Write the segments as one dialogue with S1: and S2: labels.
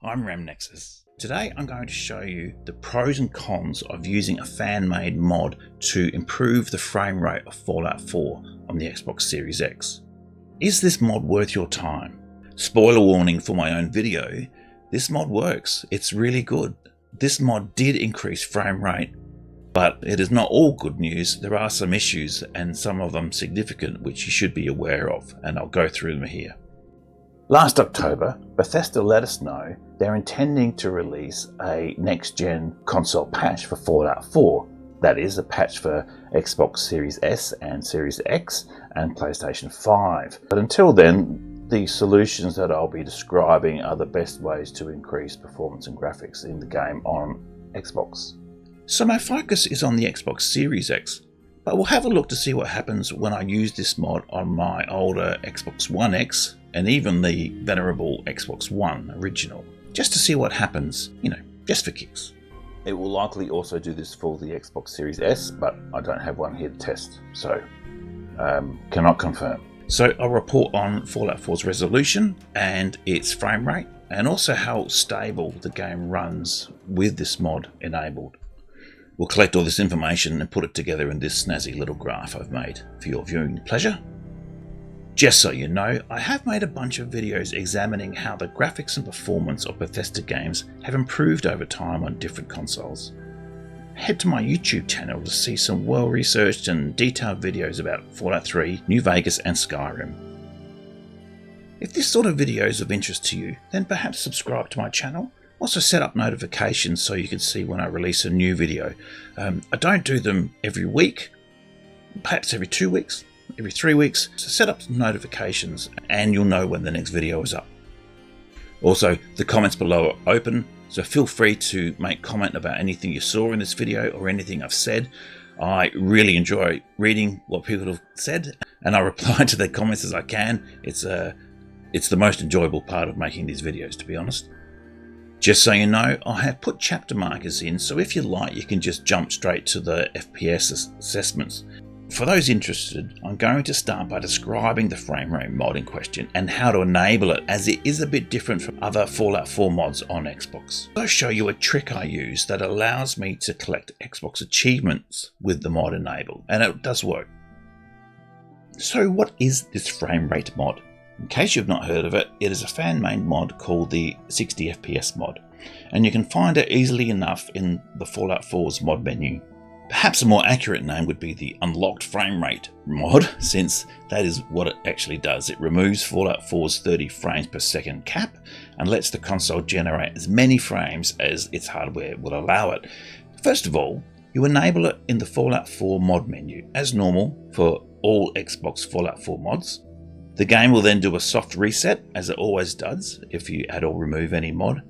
S1: I'm RamNexus. Today I'm going to show you the pros and cons of using a fan-made mod to improve the frame rate of Fallout 4 on the Xbox Series X. Is this mod worth your time? Spoiler warning for my own video, this mod works, it's really good. This mod did increase frame rate, but it is not all good news. There are some issues and some of them significant which you should be aware of, and I'll go through them here. Last October, Bethesda let us know they're intending to release a next-gen console patch for Fallout 4. That is, a patch for Xbox Series S and Series X and PlayStation 5. But until then, the solutions that I'll be describing are the best ways to increase performance and graphics in the game on Xbox. So my focus is on the Xbox Series X, but we'll have a look to see what happens when I use this mod on my older Xbox One X and even the venerable Xbox One original, just to see what happens, just for kicks. It will likely also do this for the Xbox Series S, but I don't have one here to test, so cannot confirm. So I'll report on Fallout 4's resolution and its frame rate, and also how stable the game runs with this mod enabled. We'll collect all this information and put it together in this snazzy little graph I've made for your viewing pleasure. Just so you know, I have made a bunch of videos examining how the graphics and performance of Bethesda games have improved over time on different consoles. Head to my YouTube channel to see some well-researched and detailed videos about Fallout 3, New Vegas and Skyrim. If this sort of video is of interest to you, then perhaps subscribe to my channel. Also set up notifications so you can see when I release a new video. I don't do them every week, perhaps every 2 weeks. Every 3 weeks, so set up notifications and you'll know when the next video is up. Also, the comments below are open, so feel free to make comment about anything you saw in this video or anything I've said. I really enjoy reading what people have said and I reply to their comments as I can. It's the most enjoyable part of making these videos, to be honest. Just so you know, I have put chapter markers in, so if you like you can just jump straight to the FPS assessments. For those interested, I'm going to start by describing the frame rate mod in question and how to enable it, as it is a bit different from other Fallout 4 mods on Xbox. I'll show you a trick I use that allows me to collect Xbox achievements with the mod enabled, and it does work. So what is this frame rate mod? In case you've not heard of it, it is a fan-made mod called the 60 FPS mod, and you can find it easily enough in the Fallout 4's mod menu. Perhaps a more accurate name would be the unlocked frame rate mod, since that is what it actually does. It removes Fallout 4's 30 frames per second cap and lets the console generate as many frames as its hardware will allow it. First of all, you enable it in the Fallout 4 mod menu, as normal for all Xbox Fallout 4 mods. The game will then do a soft reset, as it always does if you add or remove any mod.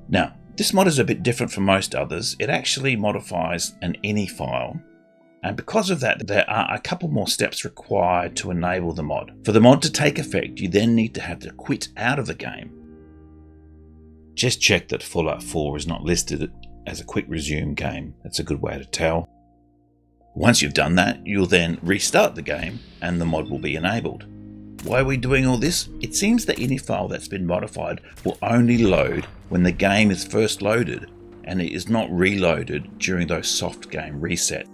S1: Now, this mod is a bit different from most others. It actually modifies an ini file, and because of that there are a couple more steps required to enable the mod. For the mod to take effect, you then need to have to quit out of the game. Just check that Fallout 4 is not listed as a quick resume game. That's a good way to tell. Once you've done that, you'll then restart the game and the mod will be enabled. Why are we doing all this? It seems the ini file that's been modified will only load when the game is first loaded, and it is not reloaded during those soft game resets.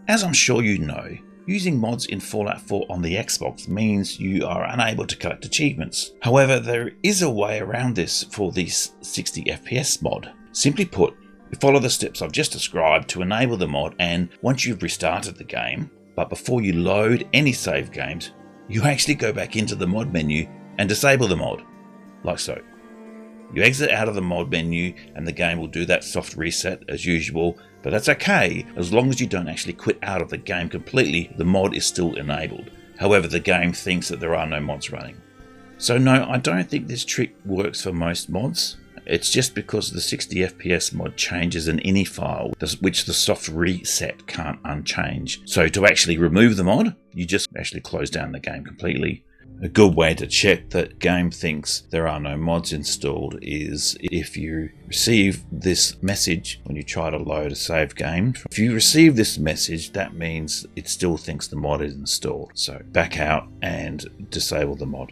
S1: As I'm sure you know, using mods in Fallout 4 on the Xbox means you are unable to collect achievements. However, there is a way around this for the 60 FPS mod. Simply put, you follow the steps I've just described to enable the mod, and once you've restarted the game, but before you load any save games, you actually go back into the mod menu and disable the mod, like so. You exit out of the mod menu and the game will do that soft reset as usual, but that's okay as long as you don't actually quit out of the game completely. The mod is still enabled. However, the game thinks that there are no mods running. So no, I don't think this trick works for most mods. It's just because the 60 FPS mod changes an ini file, which the soft reset can't unchange. So to actually remove the mod, you just actually close down the game completely. A good way to check that game thinks there are no mods installed is if you receive this message when you try to load a save game. If you receive this message, that means it still thinks the mod is installed. So back out and disable the mod.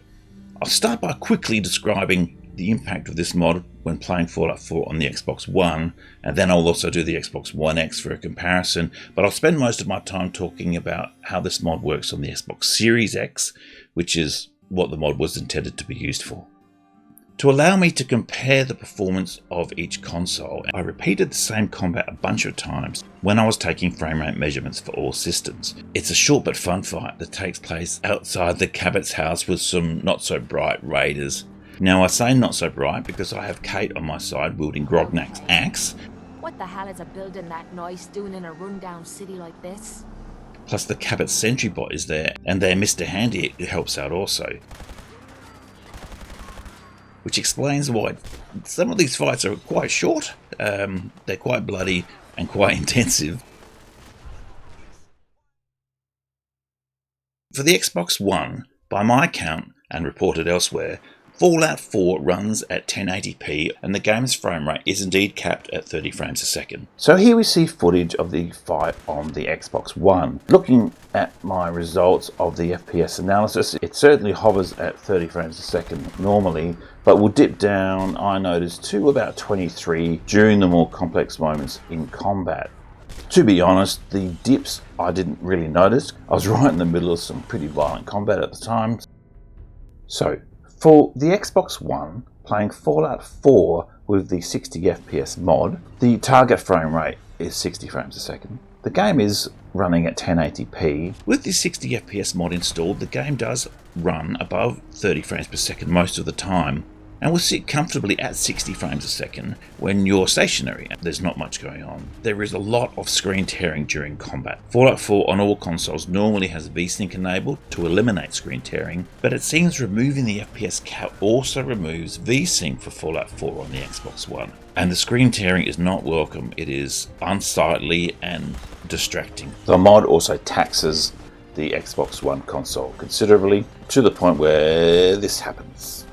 S1: I'll start by quickly describing the impact of this mod when playing Fallout 4 on the Xbox One, and then I'll also do the Xbox One X for a comparison, but I'll spend most of my time talking about how this mod works on the Xbox Series X, which is what the mod was intended to be used for. To allow me to compare the performance of each console, I repeated the same combat a bunch of times when I was taking frame rate measurements for all systems. It's a short but fun fight that takes place outside the Cabot's house with some not so bright raiders. Now I say not so bright because I have Kate on my side wielding Grognak's axe.
S2: What the hell is a building that nice doing in a rundown city like this?
S1: Plus the Cabot sentry bot is there, and their Mr. Handy helps out also. Which explains why some of these fights are quite short. They're quite bloody and quite intensive. For the Xbox One, by my count and reported elsewhere, Fallout 4 runs at 1080p and the game's frame rate is indeed capped at 30 frames a second. So here we see footage of the fight on the Xbox One. Looking at my results of the FPS analysis, it certainly hovers at 30 frames a second normally, but will dip down, I noticed, to about 23 during the more complex moments in combat. To be honest, the dips I didn't really notice. I was right in the middle of some pretty violent combat at the time. So, for the Xbox One, playing Fallout 4 with the 60 FPS mod, the target frame rate is 60 frames a second. The game is running at 1080p. With the 60 FPS mod installed, the game does run above 30 frames per second most of the time, and will sit comfortably at 60 frames a second when you're stationary and there's not much going on. There is a lot of screen tearing during combat. Fallout 4 on all consoles normally has VSync enabled to eliminate screen tearing, but it seems removing the FPS cap also removes VSync for Fallout 4 on the Xbox One. And the screen tearing is not welcome. It is unsightly and distracting. The mod also taxes the Xbox One console considerably, to the point where this happens.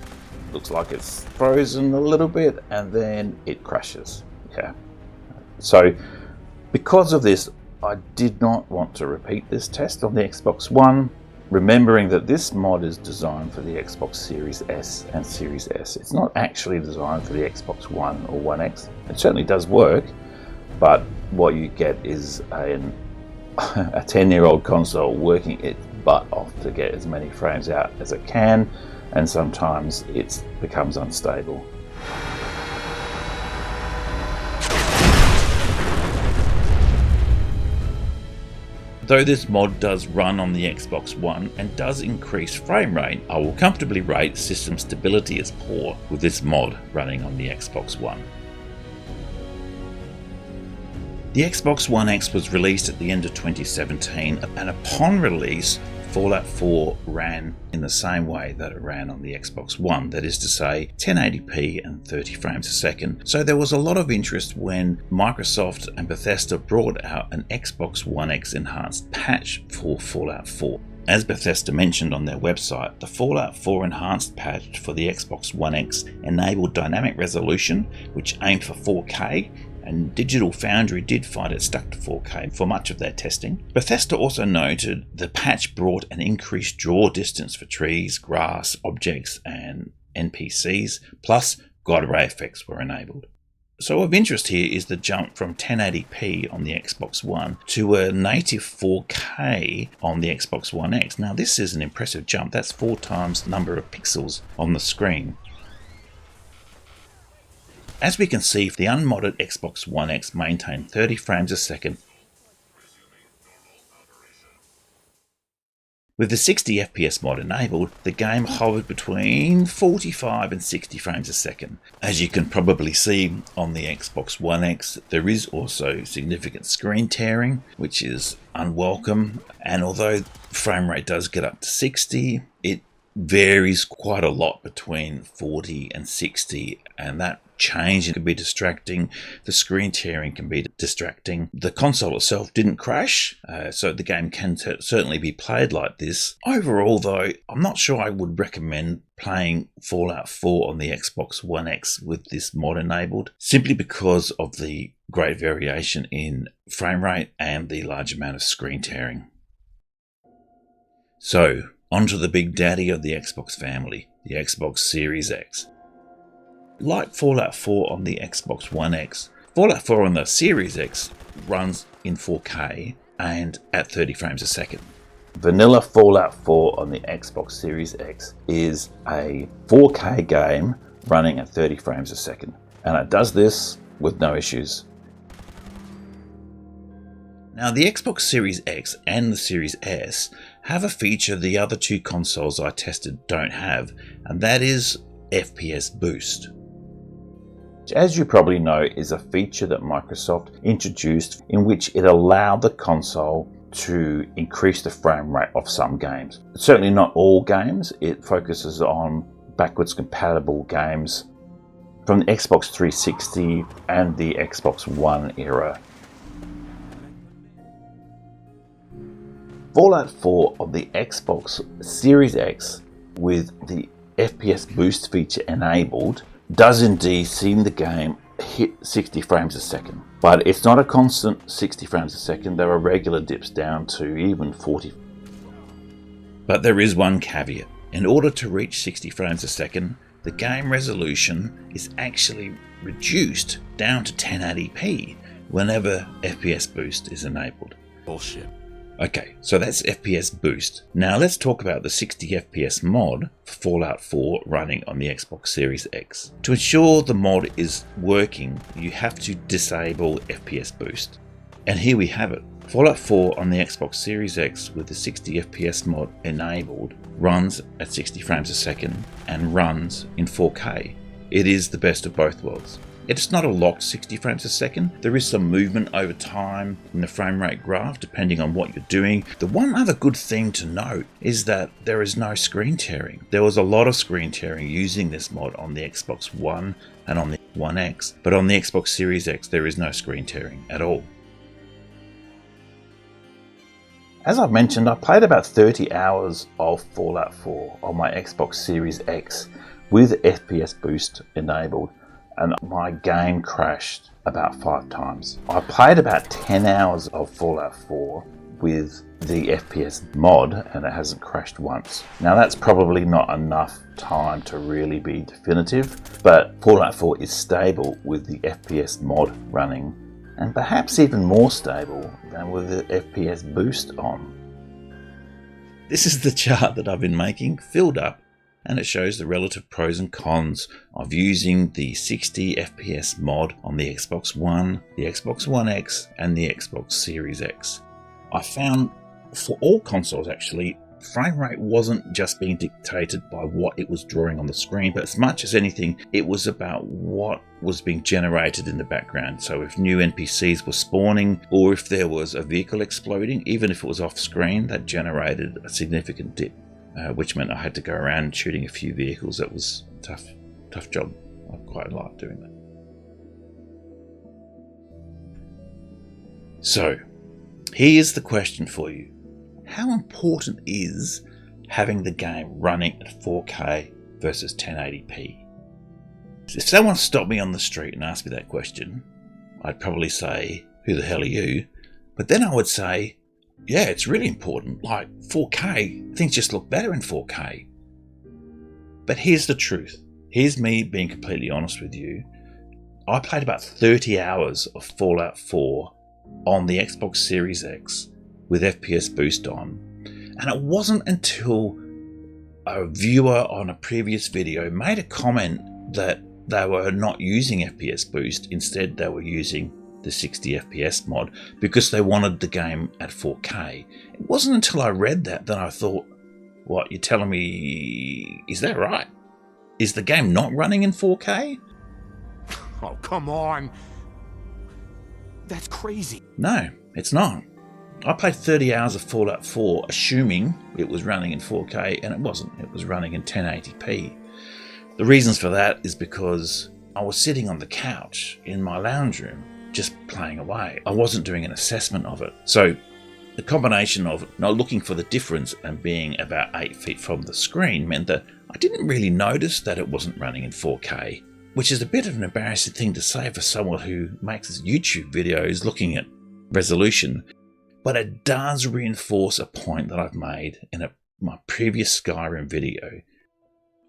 S1: Looks like it's frozen a little bit and then it crashes. Yeah. So because of this, I did not want to repeat this test on the Xbox One, remembering that this mod is designed for the Xbox Series S and Series S. It's not actually designed for the Xbox One or One X. It certainly does work, but what you get is a 10-year-old console working its butt off to get as many frames out as it can, and sometimes it becomes unstable. Though this mod does run on the Xbox One and does increase frame rate, I will comfortably rate system stability as poor with this mod running on the Xbox One. The Xbox One X was released at the end of 2017, and upon release, Fallout 4 ran in the same way that it ran on the Xbox One, that is to say 1080p and 30 frames a second. So there was a lot of interest when Microsoft and Bethesda brought out an Xbox One X enhanced patch for Fallout 4. As Bethesda mentioned on their website, the Fallout 4 enhanced patch for the Xbox One X enabled dynamic resolution, which aimed for 4K, and Digital Foundry did find it stuck to 4K for much of their testing. Bethesda also noted the patch brought an increased draw distance for trees, grass, objects, and NPCs, plus God ray effects were enabled. So of interest here is the jump from 1080p on the Xbox One to a native 4K on the Xbox One X. Now this is an impressive jump. That's 4 times the number of pixels on the screen. As we can see, the unmodded Xbox One X maintained 30 frames a second. With the 60 FPS mod enabled, the game hovered between 45 and 60 frames a second. As you can probably see on the Xbox One X, there is also significant screen tearing, which is unwelcome, and although frame rate does get up to 60, it varies quite a lot between 40 and 60, and that change can be distracting. The screen tearing can be distracting. The console itself didn't crash, so the game can certainly be played like this. Overall though, I'm not sure I would recommend playing Fallout 4 on the Xbox One X with this mod enabled, simply because of the great variation in frame rate and the large amount of screen tearing. So, onto the big daddy of the Xbox family, the Xbox Series X. Like Fallout 4 on the Xbox One X, Fallout 4 on the Series X runs in 4K and at 30 frames a second. Vanilla Fallout 4 on the Xbox Series X is a 4K game running at 30 frames a second, and it does this with no issues. Now, the Xbox Series X and the Series S have a feature the other two consoles I tested don't have, and that is FPS Boost. Which, as you probably know, is a feature that Microsoft introduced in which it allowed the console to increase the frame rate of some games. Certainly not all games. It focuses on backwards compatible games from the Xbox 360 and the Xbox One era. Fallout 4 on the Xbox Series X with the FPS Boost feature enabled does indeed seem the game hit 60 frames a second, but it's not a constant 60 frames a second. There are regular dips down to even 40. But there is one caveat. In order to reach 60 frames a second, the game resolution is actually reduced down to 1080p whenever FPS Boost is enabled.
S3: Bullshit.
S1: Okay, so that's FPS Boost. Now let's talk about the 60 FPS mod for Fallout 4 running on the Xbox Series X. To ensure the mod is working, you have to disable FPS Boost. And here we have it. Fallout 4 on the Xbox Series X with the 60 FPS mod enabled runs at 60 frames a second and runs in 4K. It is the best of both worlds. It's not a locked 60 frames a second. There is some movement over time in the frame rate graph depending on what you're doing. The one other good thing to note is that there is no screen tearing. There was a lot of screen tearing using this mod on the Xbox One and on the One X, but on the Xbox Series X there is no screen tearing at all. As I've mentioned, I played about 30 hours of Fallout 4 on my Xbox Series X with FPS Boost enabled, and my game crashed about 5 times. I played about 10 hours of Fallout 4 with the FPS mod and it hasn't crashed once. Now that's probably not enough time to really be definitive, but Fallout 4 is stable with the FPS mod running, and perhaps even more stable than with the FPS Boost on. This is the chart that I've been making, filled up, and it shows the relative pros and cons of using the 60 FPS mod on the Xbox One, the Xbox One X, and the Xbox Series X. I found for all consoles actually, frame rate wasn't just being dictated by what it was drawing on the screen, but as much as anything, it was about what was being generated in the background. So if new NPCs were spawning, or if there was a vehicle exploding, even if it was off screen, that generated a significant dip. Which meant I had to go around shooting a few vehicles. That was a tough job. I quite liked doing that. So, here's the question for you. How important is having the game running at 4K versus 1080p? If someone stopped me on the street and asked me that question, I'd probably say, who the hell are you? But then I would say, yeah, it's really important. Like 4K, things just look better in 4K. But here's the truth. Here's me being completely honest with you. I played about 30 hours of Fallout 4 on the Xbox Series X with FPS Boost on. And it wasn't until a viewer on a previous video made a comment that they were not using FPS Boost. Instead, they were using the 60 FPS mod because they wanted the game at 4K. It wasn't until I read that I thought, what, you're telling me, is that right? Is the game not running in 4K?
S3: Oh, come on. That's crazy.
S1: No, it's not. I played 30 hours of Fallout 4 assuming it was running in 4K, and it wasn't. It was running in 1080p. The reasons for that is because I was sitting on the couch in my lounge room just playing away. I wasn't doing an assessment of it. So the combination of not looking for the difference and being about 8 feet from the screen meant that I didn't really notice that it wasn't running in 4K, which is a bit of an embarrassing thing to say for someone who makes YouTube videos looking at resolution, but it does reinforce a point that I've made in my previous Skyrim video.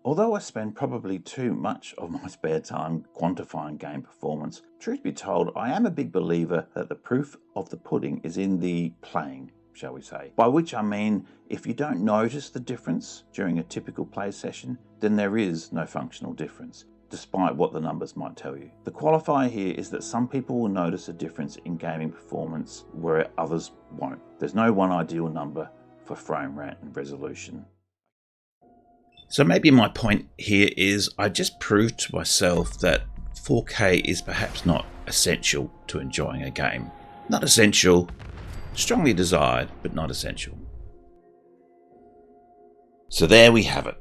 S1: Although I spend probably too much of my spare time quantifying game performance, truth be told, I am a big believer that the proof of the pudding is in the playing, shall we say. By which I mean, if you don't notice the difference during a typical play session, then there is no functional difference, despite what the numbers might tell you. The qualifier here is that some people will notice a difference in gaming performance where others won't. There's no one ideal number for frame rate and resolution. So maybe my point here is I just proved to myself that 4K is perhaps not essential to enjoying a game. Not essential, strongly desired, but not essential. So there we have it.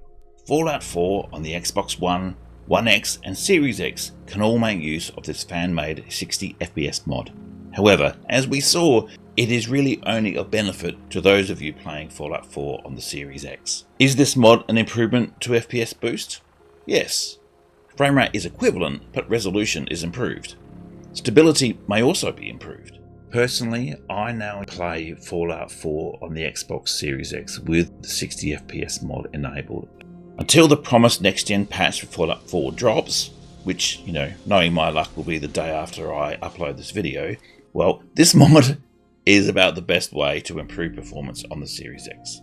S1: Fallout 4 on the Xbox One, One X and Series X can all make use of this fan-made 60 FPS mod. However, as we saw, it is really only of benefit to those of you playing Fallout 4 on the Series X. Is this mod an improvement to FPS Boost? Yes. Frame rate is equivalent, but resolution is improved. Stability may also be improved. Personally, I now play Fallout 4 on the Xbox Series X with the 60 FPS mod enabled. Until the promised next-gen patch for Fallout 4 drops, which, knowing my luck will be the day after I upload this video, well, this mod is about the best way to improve performance on the Series X.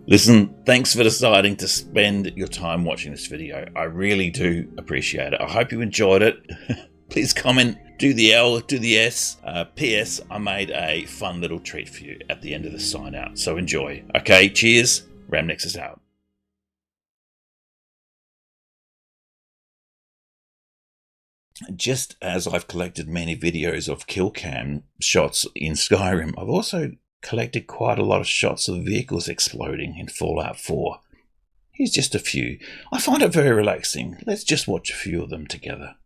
S1: Listen, thanks for deciding to spend your time watching this video. I really do appreciate it. I hope you enjoyed it. Please comment, do the L, do the S. P.S. I made a fun little treat for you at the end of the sign out, so enjoy. Okay, cheers. Ramnex is out. Just as I've collected many videos of kill cam shots in Skyrim, I've also collected quite a lot of shots of vehicles exploding in Fallout 4. Here's just a few. I find it very relaxing. Let's just watch a few of them together.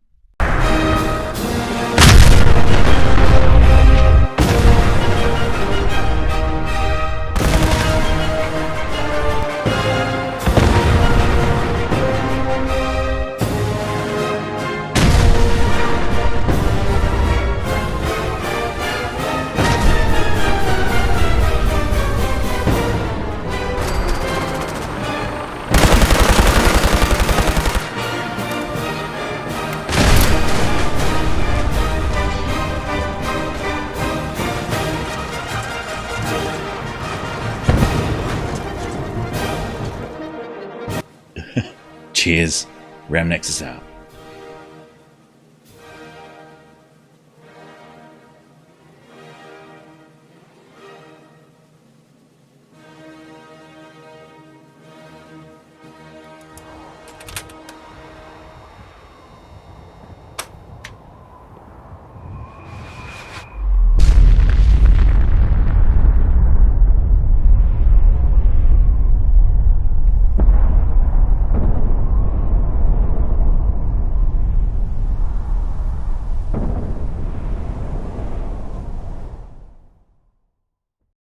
S1: Cheers. Ramnex is out.